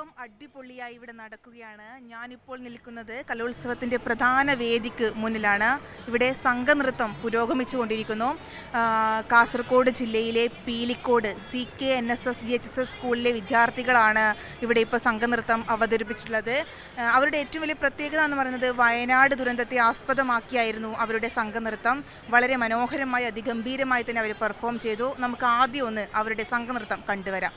സംഗമം അടിപൊളിയായി ഇവിടെ നടക്കുകയാണ്. ഞാനിപ്പോൾ നിൽക്കുന്നത് കലോത്സവത്തിൻ്റെ പ്രധാന വേദിക്ക് മുന്നിലാണ്. ഇവിടെ സംഘനൃത്തം പുരോഗമിച്ചുകൊണ്ടിരിക്കുന്നു. കാസർഗോഡ് ജില്ലയിലെ പീലിക്കോട് CKNSS GHSS സ്കൂളിലെ വിദ്യാർത്ഥികളാണ് ഇവിടെ ഇപ്പോൾ സംഘനൃത്തം അവതരിപ്പിച്ചിട്ടുള്ളത്. അവരുടെ ഏറ്റവും വലിയ പ്രത്യേകത എന്ന് പറയുന്നത് വയനാട് ദുരന്തത്തെ ആസ്പദമാക്കിയായിരുന്നു അവരുടെ സംഘനൃത്തം. വളരെ മനോഹരമായി അതിഗംഭീരമായി തന്നെ അവർ പെർഫോം ചെയ്തു. നമുക്ക് ആദ്യം ഒന്ന് അവരുടെ സംഘനൃത്തം കണ്ടുവരാം.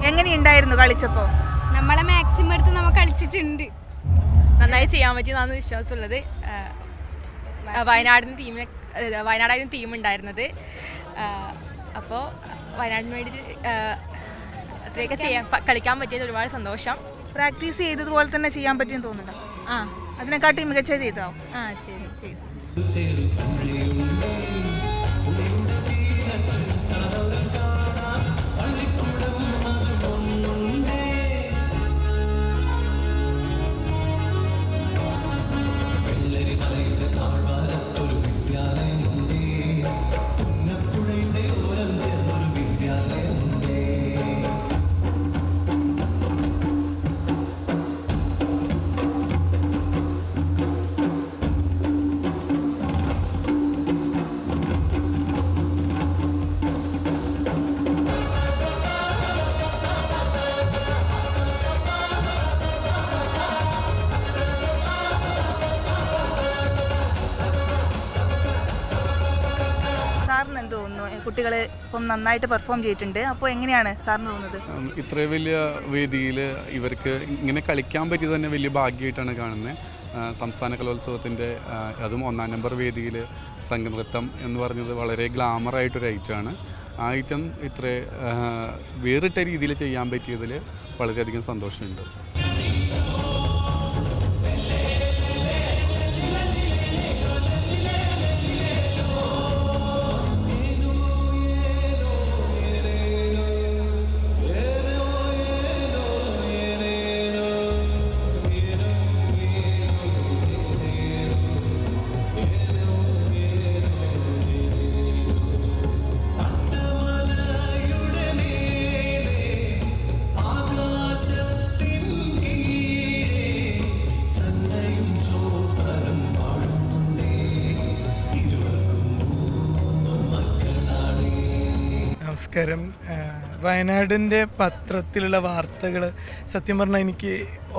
എങ്ങനെയുണ്ടായിരുന്നു കളിച്ചപ്പോൾ? നമ്മളെ മാക്സിമം എടുത്ത് നമ്മൾ കളിച്ചിട്ടുണ്ട്. നന്നായി ചെയ്യാൻ പറ്റിയെന്നാണ് വിശ്വാസമുള്ളത്. വയനാടായിരുന്നു ടീം ഉണ്ടായിരുന്നത്. അപ്പോൾ വയനാടിന് വേണ്ടി അത്രയൊക്കെ കളിക്കാൻ പറ്റിയത് ഒരുപാട് സന്തോഷം. പ്രാക്ടീസ് ചെയ്തതുപോലെ തന്നെ ചെയ്യാൻ പറ്റിയെന്ന് തോന്നുന്നുണ്ടോ? അതിനെക്കാട്ടി മികച്ച ചെയ്താവും. ശരി. സാറിന് എന്ത് തോന്നുന്നു? കുട്ടികൾ ഇപ്പം നന്നായിട്ട് പെർഫോം ചെയ്തിട്ടുണ്ട്. അപ്പോൾ എങ്ങനെയാണ് സാറിന് തോന്നുന്നത്? ഇത്രയും വലിയ വേദിയിൽ ഇവർക്ക് ഇങ്ങനെ കളിക്കാൻ പറ്റിയത് തന്നെ വലിയ ഭാഗ്യമായിട്ടാണ് കാണുന്നത്. സംസ്ഥാന കലോത്സവത്തിൻ്റെ അതും 1-ാം നമ്പർ വേദിയിൽ സംഘനൃത്തം എന്ന് പറഞ്ഞത് വളരെ ഗ്ലാമറായിട്ടൊരു ഐറ്റമാണ്. ആ ഐറ്റം ഇത്ര വേറിട്ട രീതിയിൽ ചെയ്യാൻ പറ്റിയതിൽ വളരെയധികം സന്തോഷമുണ്ട്. നമസ്കാരം. വയനാടിൻ്റെ പത്രത്തിലുള്ള വാർത്തകൾ സത്യം പറഞ്ഞാൽ എനിക്ക്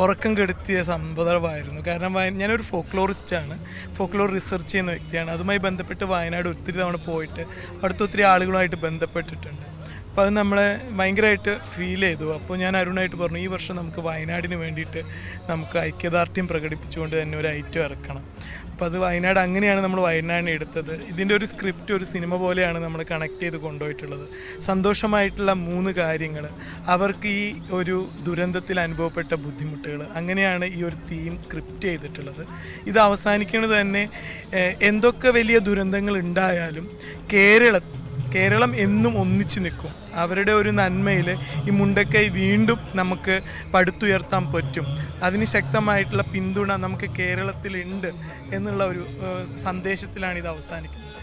ഉറക്കം കെടുത്തിയ സംഭവമായിരുന്നു. കാരണം ഞാനൊരു ഫോക്ലോറിസ്റ്റാണ്, ഫോക്ലോർ റിസർച്ച് ചെയ്യുന്ന വ്യക്തിയാണ്. അതുമായി ബന്ധപ്പെട്ട് വയനാട് ഒത്തിരി തവണ പോയിട്ട് അവിടുത്തെ ഒത്തിരി ആളുകളുമായിട്ട് ബന്ധപ്പെട്ടിട്ടുണ്ട്. അപ്പോൾ അത് നമ്മളെ ഭയങ്കരമായിട്ട് ഫീൽ ചെയ്തു. അപ്പോൾ ഞാൻ അരുണായിട്ട് പറഞ്ഞു, ഈ വർഷം നമുക്ക് വയനാടിന് വേണ്ടിയിട്ട് നമുക്ക് ഐക്യദാർഢ്യം പ്രകടിപ്പിച്ചുകൊണ്ട് തന്നെ ഒരു ഐറ്റം ഇറക്കണം. അപ്പോൾ അത് വയനാട് അങ്ങനെയാണ് നമ്മൾ വയനാടിനെ എടുത്തത്. ഇതിൻ്റെ ഒരു സ്ക്രിപ്റ്റ് ഒരു സിനിമ പോലെയാണ് നമ്മൾ കണക്ട് ചെയ്ത് കൊണ്ടുപോയിട്ടുള്ളത്. സന്തോഷമായിട്ടുള്ള 3 കാര്യങ്ങൾ, അവർക്ക് ഈ ഒരു ദുരന്തത്തിൽ അനുഭവപ്പെട്ട ബുദ്ധിമുട്ടുകൾ, അങ്ങനെയാണ് ഈ ഒരു തീം സ്ക്രിപ്റ്റ് ചെയ്തിട്ടുള്ളത്. ഇത് അവസാനിക്കുന്നത് തന്നെ എന്തൊക്കെ വലിയ ദുരന്തങ്ങൾ ഉണ്ടായാലും കേരളം എന്നും ഒന്നിച്ചു നിൽക്കും. അവരുടെ ഒരു നന്മയിൽ ഈ മുണ്ടക്കൈ വീണ്ടും നമുക്ക് പടുത്തുയർത്താൻ പറ്റും. അതിന് ശക്തമായിട്ടുള്ള പിന്തുണ നമുക്ക് കേരളത്തിലുണ്ട് എന്നുള്ള ഒരു സന്ദേശത്തിലാണ് ഇത് അവസാനിക്കുന്നത്.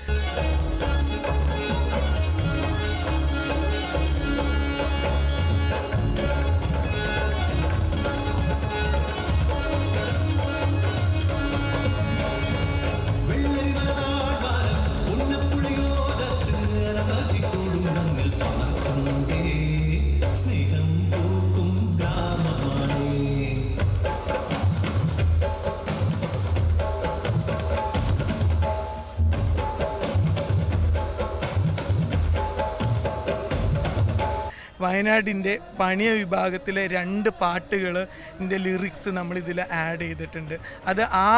വയനാടിൻ്റെ പണിയ വിഭാഗത്തിലെ 2 പാട്ടുകളിൻ്റെ ലിറിക്സ് നമ്മളിതിൽ ആഡ് ചെയ്തിട്ടുണ്ട്. അത് ആ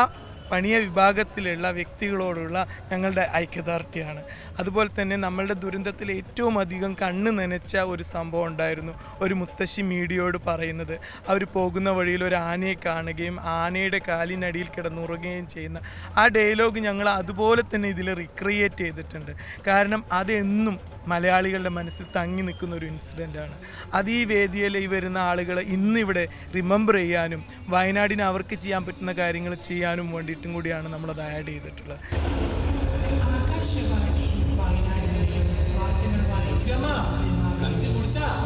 പണിയ വിഭാഗത്തിലുള്ള വ്യക്തികളോടുള്ള ഞങ്ങളുടെ ഐക്യദാർഢ്യമാണ്. അതുപോലെ തന്നെ നമ്മളുടെ ദുരന്തത്തിൽ ഏറ്റവും അധികം കണ്ണ് നനച്ച ഒരു സംഭവം ഉണ്ടായിരുന്നു. ഒരു മുത്തശ്ശി മീഡിയയോട് പറയുന്നത്, അവർ പോകുന്ന വഴിയിൽ ഒരു ആനയെ കാണുകയും ആനയുടെ കാലിനടിയിൽ കിടന്നുറങ്ങുകയും ചെയ്യുന്ന ആ ഡയലോഗ് ഞങ്ങൾ അതുപോലെ തന്നെ ഇതിൽ റിക്രിയേറ്റ് ചെയ്തിട്ടുണ്ട്. കാരണം അതെന്നും മലയാളികളുടെ മനസ്സിൽ തങ്ങി നിൽക്കുന്ന ഒരു ഇൻസിഡൻ്റാണ്. അത് ഈ വേദിയിൽ ഈ വരുന്ന ആളുകൾ ഇന്നിവിടെ റിമെമ്പർ ചെയ്യാനും വയനാടിന് അവർക്ക് ചെയ്യാൻ പറ്റുന്ന കാര്യങ്ങൾ ചെയ്യാനും വേണ്ടിയിട്ടും കൂടിയാണ് നമ്മളത് ആഡ് ചെയ്തിട്ടുള്ളത്.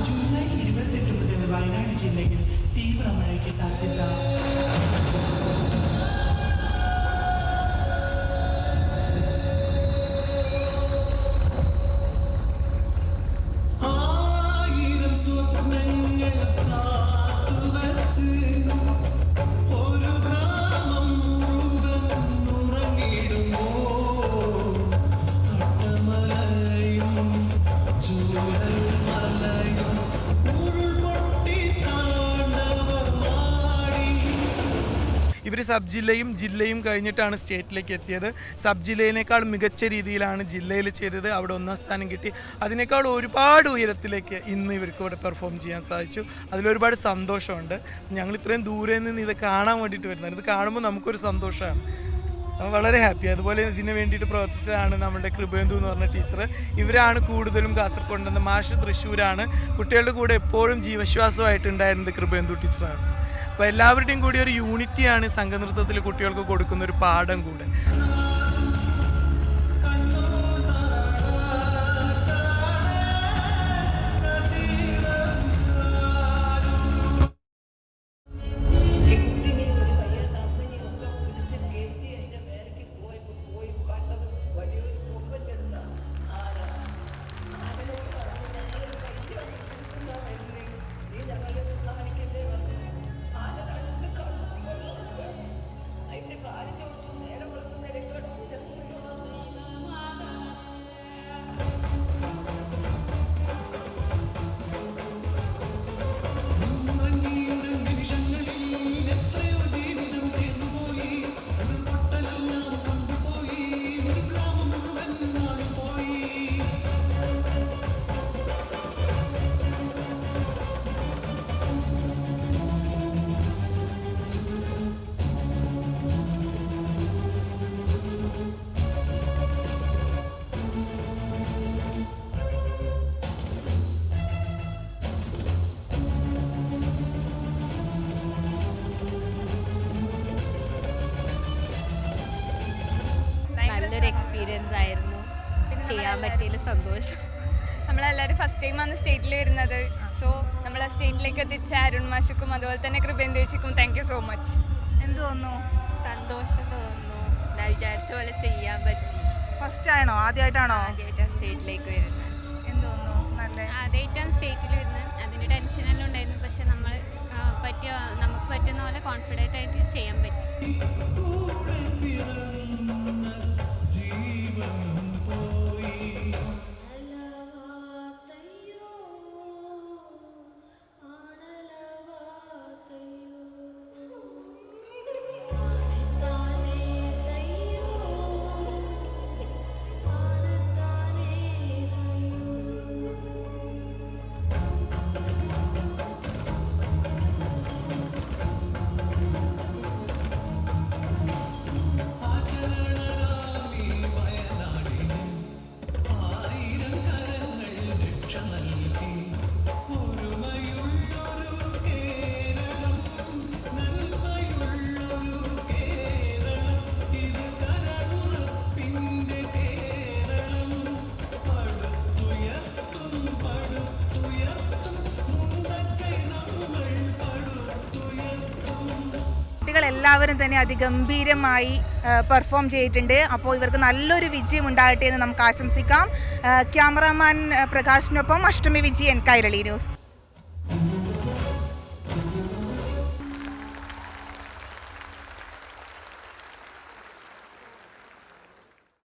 ജൂലൈ 28 മുതൽ വയനാട് ജില്ലയിൽ തീവ്ര മഴയ്ക്ക് സാധ്യത. ഇവർ സബ് ജില്ലയും കഴിഞ്ഞിട്ടാണ് സ്റ്റേറ്റിലേക്ക് എത്തിയത്. സബ് ജില്ലയിനേക്കാൾ മികച്ച രീതിയിലാണ് ജില്ലയിൽ ചെയ്തത്. അവിടെ 1ാം സ്ഥാനം കിട്ടി. അതിനേക്കാൾ ഒരുപാട് ഉയരത്തിലേക്ക് ഇന്ന് ഇവർക്ക് ഇവിടെ പെർഫോം ചെയ്യാൻ സാധിച്ചു. അതിലൊരുപാട് സന്തോഷമുണ്ട്. ഞങ്ങൾ ഇത്രയും ദൂരെ നിന്ന് ഇത് കാണാൻ വേണ്ടിയിട്ട് വരുന്നത്. ഇത് കാണുമ്പോൾ നമുക്കൊരു സന്തോഷമാണ്. വളരെ ഹാപ്പി. അതുപോലെ ഇതിന് വേണ്ടിയിട്ട് പ്രവർത്തിച്ചതാണ് നമ്മുടെ കൃപേന്ദു എന്ന് പറഞ്ഞ ടീച്ചർ. ഇവരാണ് കൂടുതലും കാസർഗോഡ് നിന്ന്. മാഷ് തൃശ്ശൂരാണ്. കുട്ടികളുടെ കൂടെ എപ്പോഴും ജീവശ്വാസമായിട്ടുണ്ടായിരുന്നത് കൃപേന്ദു ടീച്ചറാണ്. അപ്പോൾ എല്ലാവരുടെയും കൂടി ഒരു യൂണിറ്റിയാണ് സംഘനൃത്തത്തിൽ കുട്ടികൾക്ക് കൊടുക്കുന്ന ഒരു പാഠം കൂടെ. നല്ലൊരു എക്സ്പീരിയൻസ് ആയിരുന്നു. ചെയ്യാൻ പറ്റിയതിൽ സന്തോഷം. നമ്മളെല്ലാവരും ഫസ്റ്റ് ടൈമാണ് സ്റ്റേറ്റിൽ വരുന്നത്. സോ നമ്മളെ സ്റ്റേറ്റിലേക്ക് എത്തിച്ച അരുൺ മാഷിക്കും അതുപോലെ തന്നെ കൃപേന്ദു ചേച്ചിക്കും താങ്ക് യു സോ മച്ച്. എന്ത് തോന്നുന്നു? സന്തോഷം തോന്നുന്നു. ഞാൻ വിചാരിച്ച പോലെ ചെയ്യാൻ പറ്റി. ഫസ്റ്റ് ആണോ? ആദ്യമായിട്ടാണോ ആദ്യമായിട്ടാണ് സ്റ്റേറ്റിലേക്ക് വരുന്നത്. എന്ത് തോന്നുന്നു? നല്ല ആദ്യമായിട്ടാണ് സ്റ്റേറ്റിൽ വരുന്നത്. അതിൻ്റെ ടെൻഷനെല്ലാം ഉണ്ടായിരുന്നു. പക്ഷെ നമ്മൾ നമുക്ക് പറ്റുന്ന പോലെ കോൺഫിഡൻ്റ് ആയിട്ട് ചെയ്യാൻ പറ്റി. എല്ലാവരും തന്നെ അതിഗംഭീരമായി പെർഫോം ചെയ്തിട്ടുണ്ട്. അപ്പോൾ ഇവർക്ക് നല്ലൊരു വിജയം ഉണ്ടാകട്ടെ എന്ന് നമുക്ക് ആശംസിക്കാം. ക്യാമറാമാൻ പ്രകാശിനൊപ്പം അഷ്ടമി വിജയൻ, കൈരളി ന്യൂസ്.